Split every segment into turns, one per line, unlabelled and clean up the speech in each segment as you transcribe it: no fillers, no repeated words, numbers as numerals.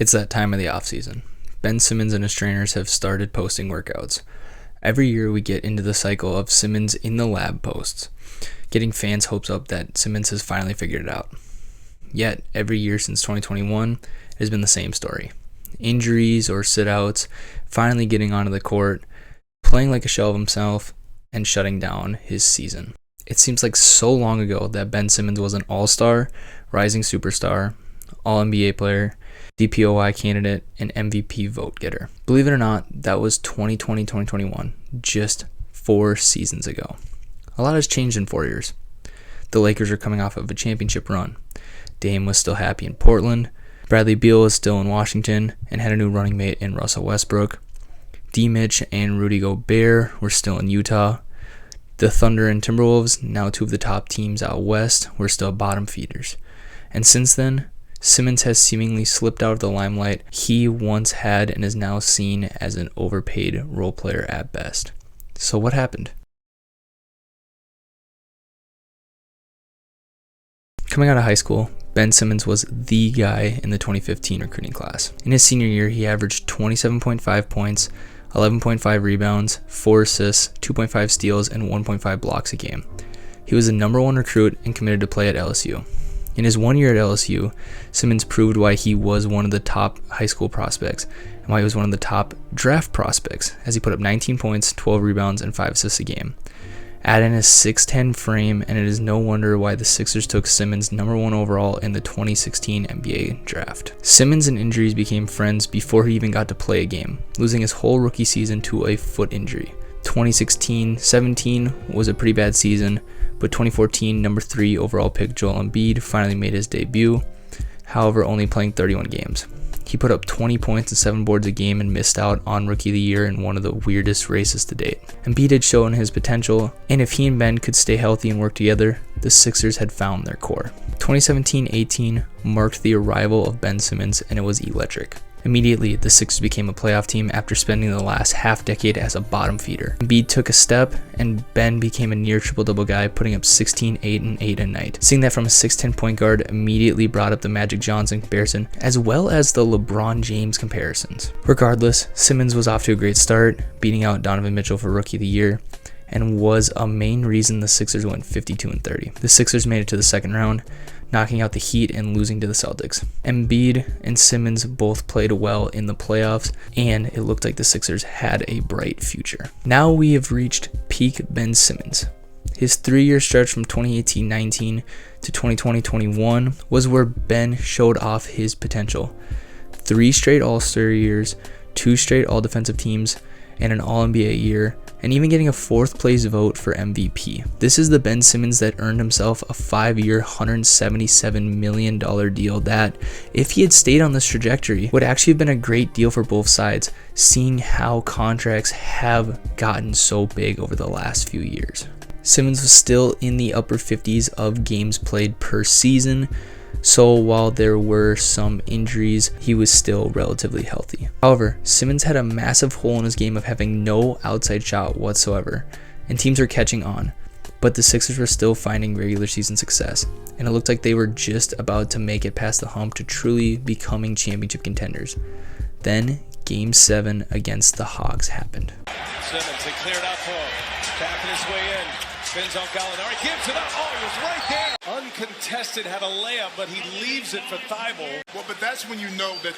It's that time of the offseason. Ben Simmons and his trainers have started posting workouts. Every year we get into the cycle of Simmons in the lab posts, getting fans' hopes up that Simmons has finally figured it out. Yet, every year since 2021, it has been the same story. Injuries or sit-outs, finally getting onto the court, playing like a shell of himself, and shutting down his season. It seems like so long ago that Ben Simmons was an all-star, rising superstar, all-NBA player, DPOY candidate, and MVP vote getter. Believe it or not, that was 2020-2021, just 4 seasons ago. A lot has changed in 4 years. The Lakers are coming off of a championship run. Dame was still happy in Portland. Bradley Beal was still in Washington and had a new running mate in Russell Westbrook. D-Mitch and Rudy Gobert were still in Utah. The Thunder and Timberwolves, now 2 of the top teams out west, were still bottom feeders. And since then, Simmons has seemingly slipped out of the limelight he once had and is now seen as an overpaid role player at best. So what happened? Coming out of high school, Ben Simmons was the guy in the 2015 recruiting class. In his senior year, he averaged 27.5 points, 11.5 rebounds, 4 assists, 2.5 steals, and 1.5 blocks a game. He was the number 1 recruit and committed to play at LSU. In his 1 year at LSU, Simmons proved why he was one of the top high school prospects and why he was one of the top draft prospects, as he put up 19 points, 12 rebounds, and 5 assists a game. Add in his 6'10 frame, and it is no wonder why the Sixers took Simmons number 1 overall in the 2016 NBA draft. Simmons and injuries became friends before he even got to play a game, losing his whole rookie season to a foot injury. 2016-17 was a pretty bad season, but 2014 number 3 overall pick Joel Embiid finally made his debut, however only playing 31 games. He put up 20 points and 7 boards a game and missed out on Rookie of the Year in one of the weirdest races to date. Embiid had shown his potential, and if he and Ben could stay healthy and work together, the Sixers had found their core. 2017-18 marked the arrival of Ben Simmons, and it was electric. Immediately, the Sixers became a playoff team after spending the last half-decade as a bottom feeder. Embiid took a step, and Ben became a near triple-double guy, putting up 16, 8, and 8 a night. Seeing that from a 6'10 point guard immediately brought up the Magic Johnson comparison, as well as the LeBron James comparisons. Regardless, Simmons was off to a great start, beating out Donovan Mitchell for Rookie of the Year, and was a main reason the Sixers went 52-30. The Sixers made it to the second round, knocking out the Heat and losing to the Celtics. Embiid and Simmons both played well in the playoffs, and it looked like the Sixers had a bright future. Now we have reached peak Ben Simmons. His 3-year stretch from 2018-19 to 2020-21 was where Ben showed off his potential. 3 straight All-Star years, 2 straight All-Defensive teams, and an All-NBA year, and even getting a 4th place vote for MVP. This is the Ben Simmons that earned himself a 5-year, $177 million deal that, if he had stayed on this trajectory, would actually have been a great deal for both sides, seeing how contracts have gotten so big over the last few years. Simmons was still in the upper 50s of games played per season, so while there were some injuries, he was still relatively healthy. However, Simmons had a massive hole in his game of having no outside shot whatsoever, and teams were catching on, but the Sixers were still finding regular season success, and it looked like they were just about to make it past the hump to truly becoming championship contenders. Then, Game 7 against the Hawks happened.
Simmons, they cleared out for him, tapping his way in, spins on Gallinari, gives it up, oh, he was right there. Uncontested, had a layup, but he leaves it for Thibault.
Well, but that's when you know that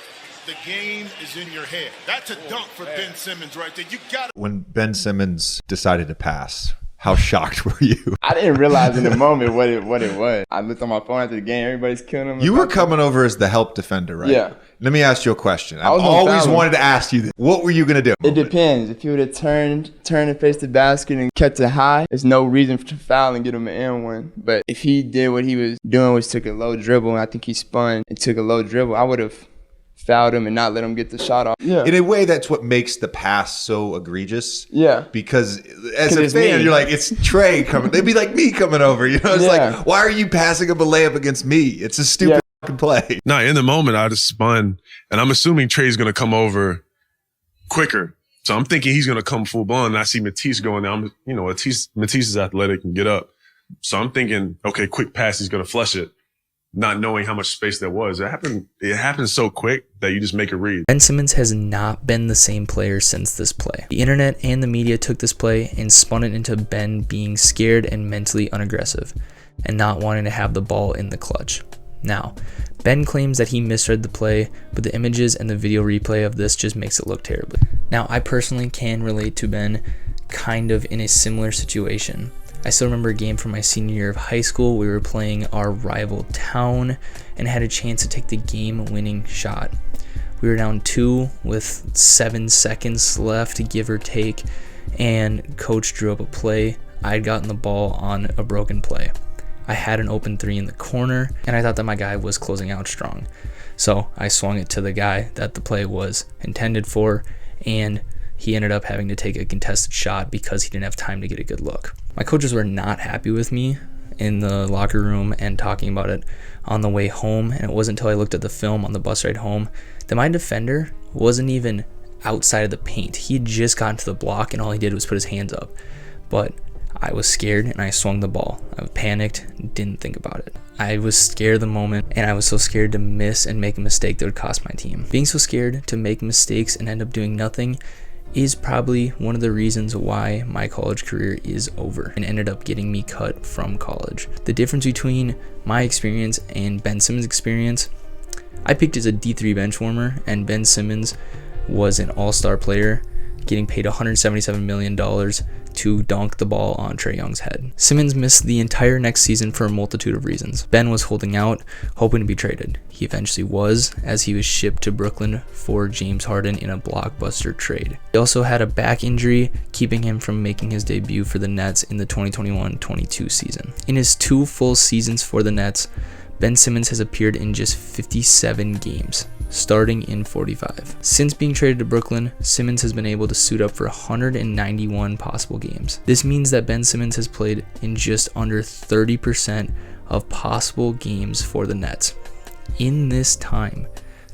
the game is in your head. That's a dunk for Ben Simmons right there. You got it.
When Ben Simmons decided to pass, how shocked were you?
I didn't realize in the moment what it was. I looked on my phone after the game. Everybody's killing him.
You were coming over as the help defender, right?
Yeah.
Let me ask you a question. I've always wanted to ask you this. What were you going to do?
It depends. If he would have turned and faced the basket and kept it high, there's no reason to foul and get him an N1. But if he did what he was doing, which took a low dribble, and I think he spun and took a low dribble, I would have fouled him and not let him get the shot off. Yeah.
In a way, that's what makes the pass so egregious.
Yeah.
Because as a fan, you're like, it's Trey coming. They'd be like me coming over. You know, it's like, why are you passing up a layup against me? It's a stupid fucking play.
No, in the moment, I just spun, and I'm assuming Trey's going to come over quicker. So I'm thinking he's going to come full blown, and I see Matisse going down. You know, Matisse is athletic and get up. So I'm thinking, okay, quick pass, he's going to flush it. not knowing how much space there was. It happened so quick that you just make a read.
Ben Simmons has not been the same player since this play. The internet and the media took this play and spun it into Ben being scared and mentally unaggressive and not wanting to have the ball in the clutch. Now, Ben claims that he misread the play, but the images and the video replay of this just makes it look terrible. Now, I personally can relate to Ben kind of in a similar situation. I still remember a game from my senior year of high school. We were playing our rival town and had a chance to take the game-winning shot. We were down 2 with 7 seconds left, give or take, and coach drew up a play. I had gotten the ball on a broken play. I had an open 3 in the corner, and I thought that my guy was closing out strong. So I swung it to the guy that the play was intended for, and he ended up having to take a contested shot because he didn't have time to get a good look. My coaches were not happy with me in the locker room and talking about it on the way home, and it wasn't until I looked at the film on the bus ride home that my defender wasn't even outside of the paint. He had just gotten to the block, and all he did was put his hands up. But I was scared, and I swung the ball. I panicked, didn't think about it. I was scared of the moment, and I was so scared to miss and make a mistake that would cost my team. Being so scared to make mistakes and end up doing nothing is probably one of the reasons why my college career is over and ended up getting me cut from college. The difference between my experience and Ben Simmons' experience, I picked as a D3 bench warmer, and Ben Simmons was an all-star player getting paid $177 million to dunk the ball on Trae Young's head. Simmons missed the entire next season for a multitude of reasons. Ben was holding out, hoping to be traded. He eventually was, as he was shipped to Brooklyn for James Harden in a blockbuster trade. He also had a back injury, keeping him from making his debut for the Nets in the 2021-22 season. In his 2 full seasons for the Nets, Ben Simmons has appeared in just 57 games, starting in 45. Since being traded to Brooklyn, Simmons has been able to suit up for 191 possible games. This means that Ben Simmons has played in just under 30% of possible games for the Nets. In this time,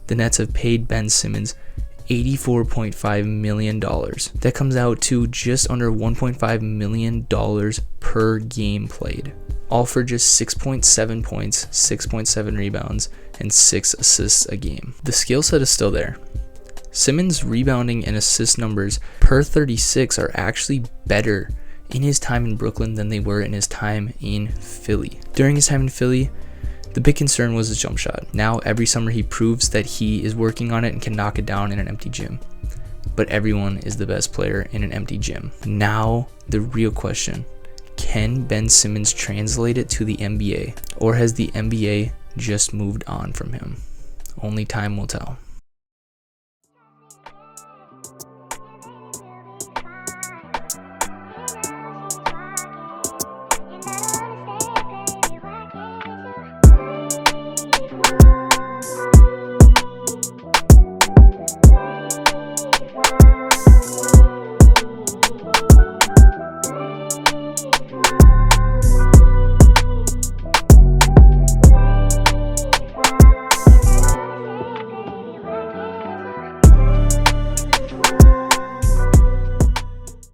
the Nets have paid Ben Simmons $84.5 million. That comes out to just under $1.5 million per game played, all for just 6.7 points, 6.7 rebounds, and 6 assists a game. The skill set is still there. Simmons' rebounding and assist numbers per 36 are actually better in his time in Brooklyn than they were in his time in Philly. During his time in Philly, the big concern was his jump shot. Now, every summer he proves that he is working on it and can knock it down in an empty gym. But everyone is the best player in an empty gym. Now, the real question: can Ben Simmons translate it to the NBA, or has the NBA just moved on from him? Only time will tell.